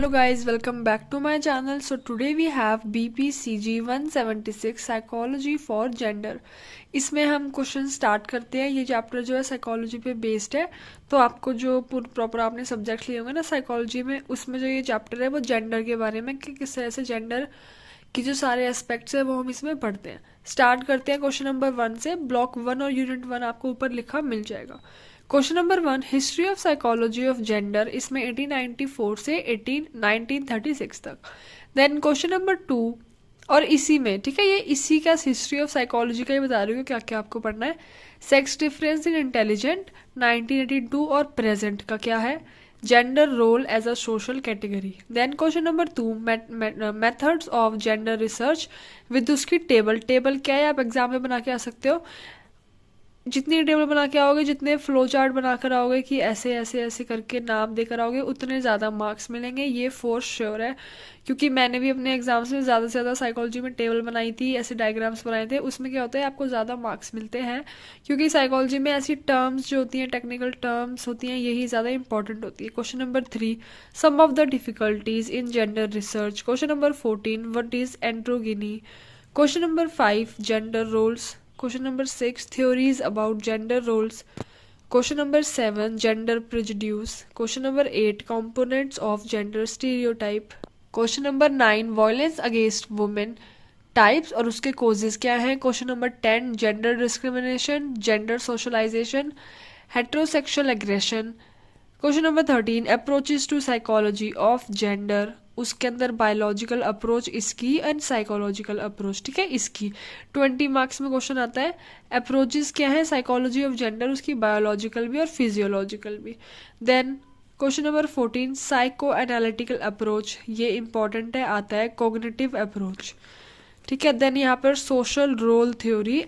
Hello guys, welcome back to my channel. So today we have BPCG 176 Psychology for Gender. इसमें हम question start करते हैं। ये chapter जो है साइकोलॉजी पे बेस्ड है, तो आपको जो प्रॉपर आपने सब्जेक्ट लिए होंगे ना साइकोलॉजी में, उसमें जो ये चैप्टर है वो जेंडर के बारे में कि किस तरह से जेंडर की जो सारे एस्पेक्ट्स है वो हम इसमें पढ़ते हैं। स्टार्ट करते हैं क्वेश्चन नंबर 1 से। ब्लॉक 1 और यूनिट 1 आपको ऊपर लिखा मिल जाएगा। Question number 1, history of psychology of gender, इसमें 1894 से 1936 तक। देन क्वेश्चन नंबर 2, और इसी में ठीक है, ये इसी का हिस्ट्री ऑफ साइकोलॉजी का ही बता रही हूँ क्या क्या आपको पढ़ना है। सेक्स डिफरेंस इन इंटेलिजेंट 1982 और प्रेजेंट का क्या है, gender role as a social category. Then question number 2, methods of gender research with उसकी टेबल क्या है, आप एग्जाम में बना के आ सकते हो। जितनी टेबल बना के आओगे, जितने फ्लो चार्ट बना कर आओगे कि ऐसे ऐसे ऐसे करके नाम देकर आओगे, उतने ज़्यादा मार्क्स मिलेंगे, ये फोर श्योर है। क्योंकि मैंने भी अपने एग्जाम्स में ज़्यादा से ज़्यादा साइकोलॉजी में टेबल बनाई थी, ऐसे डायग्राम्स बनाए थे। उसमें क्या होता है, आपको ज़्यादा मार्क्स मिलते हैं, क्योंकि साइकोलॉजी में ऐसी टर्म्स जो होती हैं, टेक्निकल टर्म्स होती हैं, यही ज़्यादा इंपॉर्टेंट होती है। Question number 3, some of the difficulties in gender research. Question number 14, what is androgyny. Question number 5, gender roles. Question number 6, theories about gender roles. Question number 7, gender prejudice. Question number 8, components of gender stereotype. Question number 9, violence against women, types और उसके causes क्या हैं. Question number 10, gender discrimination, gender socialization, heterosexual aggression. Question number 13, approaches to psychology of gender, उसके अंदर biological approach इसकी and psychological approach, ठीक है, इसकी 20 मार्क्स में क्वेश्चन आता है। अप्रोचेस क्या है साइकोलॉजी ऑफ जेंडर, उसकी बायोलॉजिकल भी और फिजियोलॉजिकल भी। Then question number 14, psycho analytical approach, ये इंपॉर्टेंट है, आता है कॉग्निटिव अप्रोच, ठीक है। देन यहाँ पर social role theory.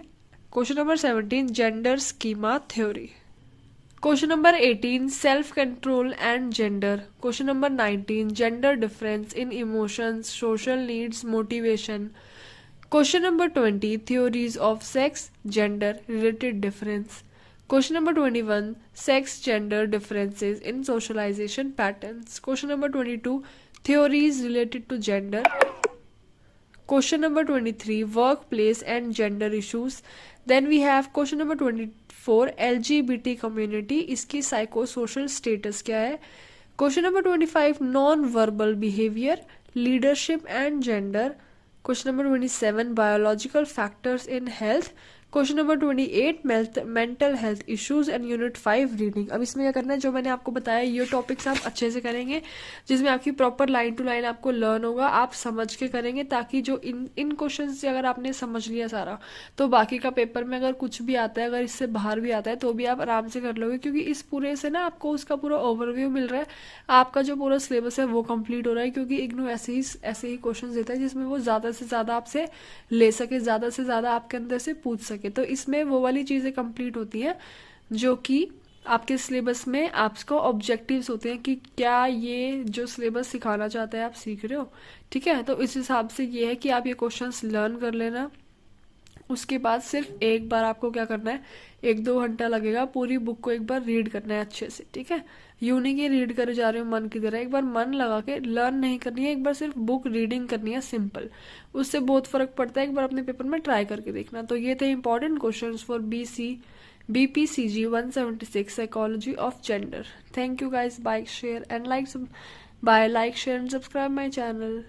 Question number 17, gender schema theory. Question number 18, self control and gender. Question number 19, gender difference in emotions, social needs, motivation. Question number 20, theories of sex gender related difference. Question number 21, sex gender differences in socialization patterns. Question number 22, theories related to gender. Question number 23, workplace and gender issues. Then we have question number 24, LGBT community, इसकी psychosocial status क्या है. Question number 25, non-verbal behavior, leadership and gender. Question number 27, biological factors in health. Question number 28, mental health issues and unit 5 reading. अब इसमें क्या करना है, जो मैंने आपको बताया ये टॉपिक्स आप अच्छे से करेंगे, जिसमें आपकी प्रॉपर लाइन टू लाइन आपको लर्न होगा, आप समझ के करेंगे, ताकि जो इन क्वेश्चन से अगर आपने समझ लिया सारा, तो बाकी का पेपर में अगर कुछ भी आता है, अगर इससे बाहर भी आता है, तो भी आप आराम से कर लोगे, क्योंकि इस पूरे से ना आपको उसका पूरा ओवरव्यू मिल रहा है। आपका जो पूरा सिलेबस है वो कंप्लीट हो रहा है, क्योंकि इग्नू ऐसे ही क्वेश्चन देता है जिसमें वो ज़्यादा से ज़्यादा आपसे ले सके, ज़्यादा से ज़्यादा आपके अंदर से पूछ सके। तो इसमें वो वाली चीज़ें कंप्लीट होती हैं जो कि आपके सिलेबस में आपको ऑब्जेक्टिव्स होते हैं कि क्या ये जो सिलेबस सिखाना चाहता है आप सीख रहे हो, ठीक है। तो इस हिसाब से ये है कि आप ये क्वेश्चंस लर्न कर लेना। उसके बाद सिर्फ एक बार आपको क्या करना है, 1-2 घंटा लगेगा, पूरी बुक को एक बार रीड करना है अच्छे से, ठीक है। यूं नहीं कि रीड करे जा रहे हो मन की तरह, एक बार मन लगा के लर्न नहीं करनी है, एक बार सिर्फ बुक रीडिंग करनी है, सिंपल। उससे बहुत फर्क पड़ता है, एक बार अपने पेपर में ट्राई करके देखना। तो ये थे important question for BPCG 176 psychology of gender. Thank you guys, bye, share and like, bye, like, share and subscribe my channel.